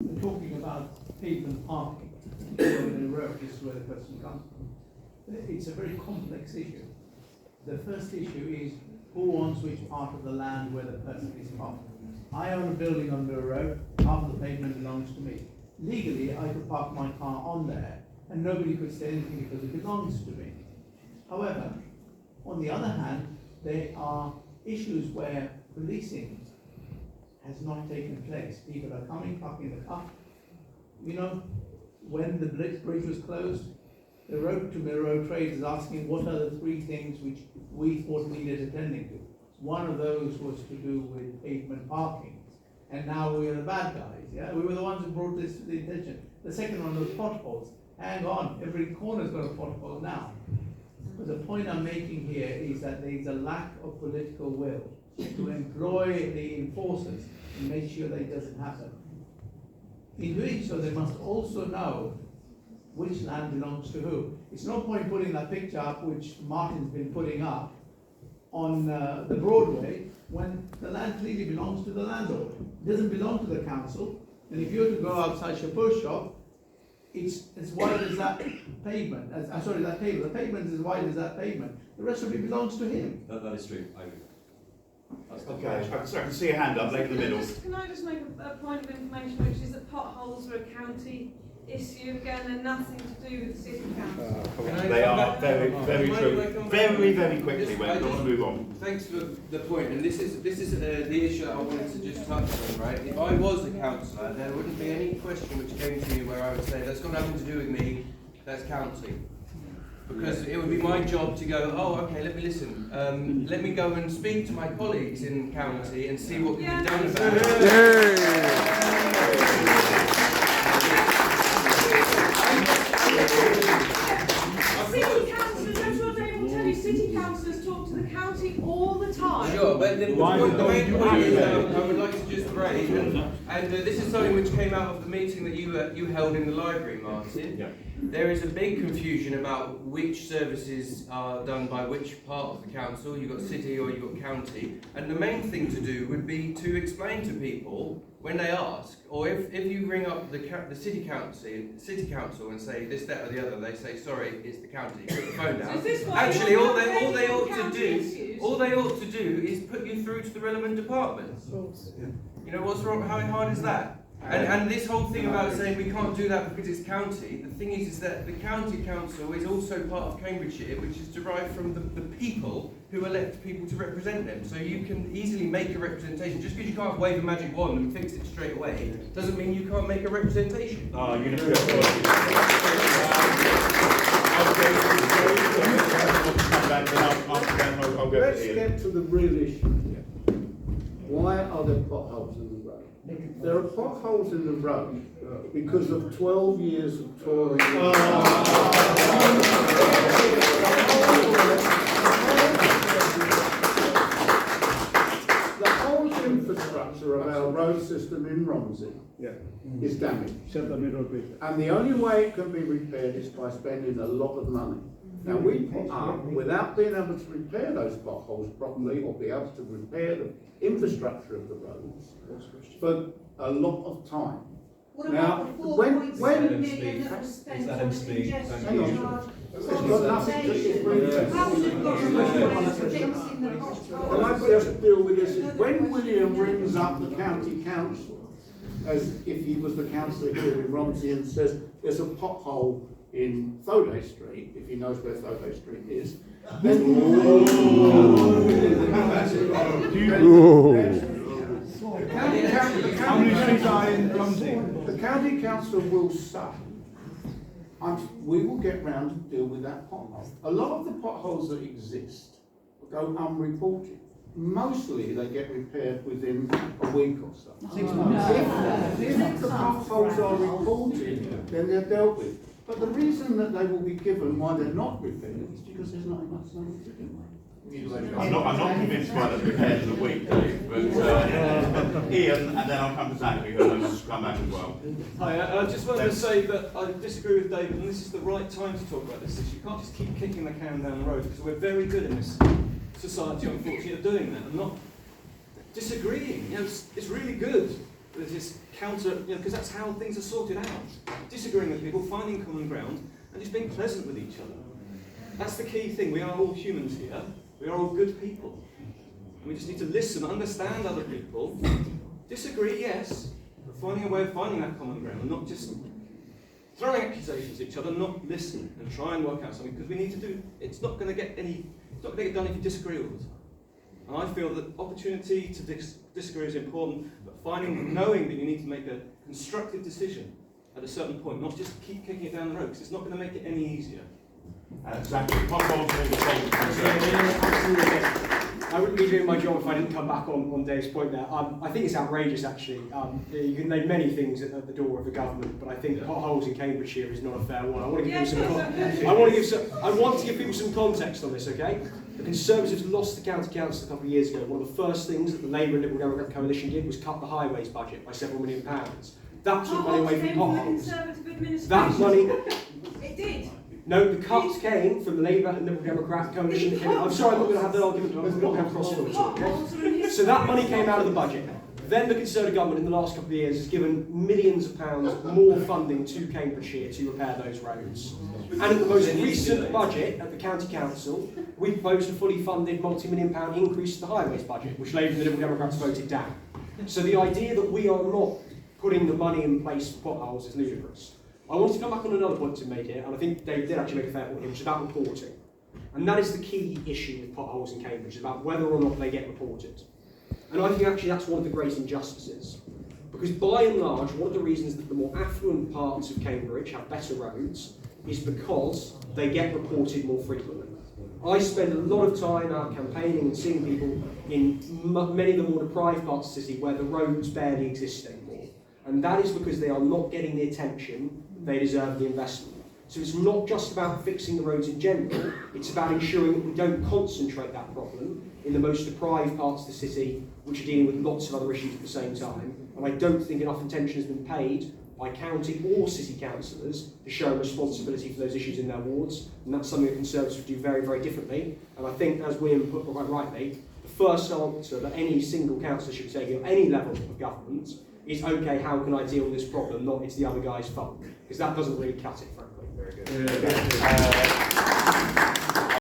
We're talking about pavement parking in a road. This is where the question comes from. It's a very complex issue. The first issue is who owns which part of the land where the person is parked. I own a building on the road, half of the pavement belongs to me. Legally, I could park my car on there and nobody could say anything because it belongs to me. However, on the other hand, there are issues where policing has not taken place. People are coming, parking the car. You know, when the bridge was closed, the road to Mill Trade is asking what are the three things which we thought needed attending to. One of those was to do with pavement parking. And now we are the bad guys, yeah? We were the ones who brought this to the attention. The second one was potholes. Hang on, every corner's got a pothole now. But the point I'm making here is that there is a lack of political will to employ the enforcers and make sure that it doesn't happen. In doing so, they must also know which land belongs to who. It's no point putting that picture up, which Martin's been putting up, on the Broadway, when the land clearly belongs to the landlord. It doesn't belong to the council. And if you were to go outside Chapeau's shop, it's as wide as that pavement. That table. The pavement is as wide as that pavement. The rest of it belongs to him. That is true. I agree. Okay, so I can see a hand up, late in the middle. Can I just make a point of information, which is that potholes are a county issue again and nothing to do with the city council. They are very, very true. Very, very quickly, we're going to move on. Thanks for the point, and this is the issue that I wanted to just touch on, right? If I was a councillor, there wouldn't be any question which came to me where I would say, that's got nothing to do with me, that's county. Because it would be my job to go, oh, okay, let me listen. Let me go and speak to my colleagues in county and see what can be done about it. City councillors, I'm sure Dave will tell you, city councillors talk to the county all the time. Sure, but the main point is I would like to just raise, and this is something which came out of the meeting that you held in the library, Martin. Yeah. There is a big confusion about which services are done by which part of the council. You've got city or you've got county, and the main thing to do would be to explain to people when they ask, or if you ring up the city council and say this, that, or the other, they say sorry, it's the county. Put the phone down. So actually, all they ought to do is put you through to the relevant departments. You know what's wrong? How hard is that? And this whole thing about saying we can't do that because it's county, the thing is that the county council is also part of Cambridgeshire, which is derived from the people who elect people to represent them. So you can easily make a representation. Just because you can't wave a magic wand and fix it straight away, doesn't mean you can't make a representation. Oh, you know. Let's get to the real issue. Why are there potholes in the road? There are potholes in the road because of 12 years of touring. The whole infrastructure of our road system in Romsey is damaged. And the only way it can be repaired is by spending a lot of money. Now we put up, without being able to repair those potholes properly or be able to repair the infrastructure of the roads for a lot of time. What now, about the 4.7 million that was spent on the congestion charge? It's got nothing to do with How would it got away fixing the potholes? Well, I'd just deal with this. When William rings up the county council, as if he was the councillor here in Romsey, and says there's a pothole in Thoday Street, if he knows where Thoday Street is, then the county council will say, we will get round to deal with that pothole. A lot of the potholes that exist go unreported. Mostly they get repaired within a week or so. 6 months. If the potholes are reported, then they're dealt with. But the reason that they will be given why they're not repaired is because there's not enough money to do it. I'm not convinced by the repairs of the week, Dave, but Ian, and then I'll come to Zach, who has come back as well. Hi, I just wanted to say that I disagree with David, and this is the right time to talk about this issue. You can't just keep kicking the can down the road, because we're very good in this society, unfortunately, of doing that. I'm not disagreeing. You know, it's really good there's this counter, because that's how things are sorted out. Disagreeing with people, finding common ground, and just being pleasant with each other. That's the key thing. We are all humans here. We are all good people. And we just need to listen, understand other people. Disagree, yes, but finding a way of finding that common ground, and not just throwing accusations at each other, not listen and try and work out something, because we need to do, it's not going to get done if you disagree all the time. And I feel that opportunity to disagree is important, but knowing that you need to make a constructive decision at a certain point, not just keep kicking it down the road, because it's not going to make it any easier. Exactly. Potholes are the same concern. Absolutely. I wouldn't be doing my job if I didn't come back on Dave's point there. I think it's outrageous, actually. You can name many things at the door of the government, but I think potholes in Cambridgeshire is not a fair one. I want to give people some context on this, okay? The Conservatives lost the county council a couple of years ago. One of the first things that the Labour and Liberal Democrat coalition did was cut the highways budget by several £1 million. That took money away from potholes. That money. It did. No, the cuts came from the Labour and Liberal Democrat coalition. I'm sorry, I'm not going to have that argument. I'm not going to have crosswords. Okay? So that money came out of the budget. Then the Conservative government in the last couple of years has given millions of pounds more funding to Cambridgeshire to repair those roads. And at the most recent budget at the County Council, we proposed a fully funded multi-million-pound increase to the highways budget, which Labour and the Liberal Democrats voted down. So the idea that we are not putting the money in place for potholes is ludicrous. I want to come back on another point to make here, and I think Dave did actually make a fair point here, which is about reporting. And that is the key issue with potholes in Cambridge, is about whether or not they get reported. And I think actually that's one of the great injustices. Because by and large, one of the reasons that the more affluent parts of Cambridge have better roads is because they get reported more frequently. I spend a lot of time out campaigning and seeing people in many of the more deprived parts of the city where the roads barely exist anymore. And that is because they are not getting the attention they deserve the investment. So it's not just about fixing the roads in general, it's about ensuring that we don't concentrate that problem in the most deprived parts of the city, which are dealing with lots of other issues at the same time. And I don't think enough attention has been paid by county or city councillors to show responsibility for those issues in their wards. And that's something that Conservatives do very, very differently. And I think, as William put quite rightly, the first answer that any single councillor should take at any level of government is, okay, how can I deal with this problem, not it's the other guy's fault. Because that doesn't really cut it, frankly. Very good.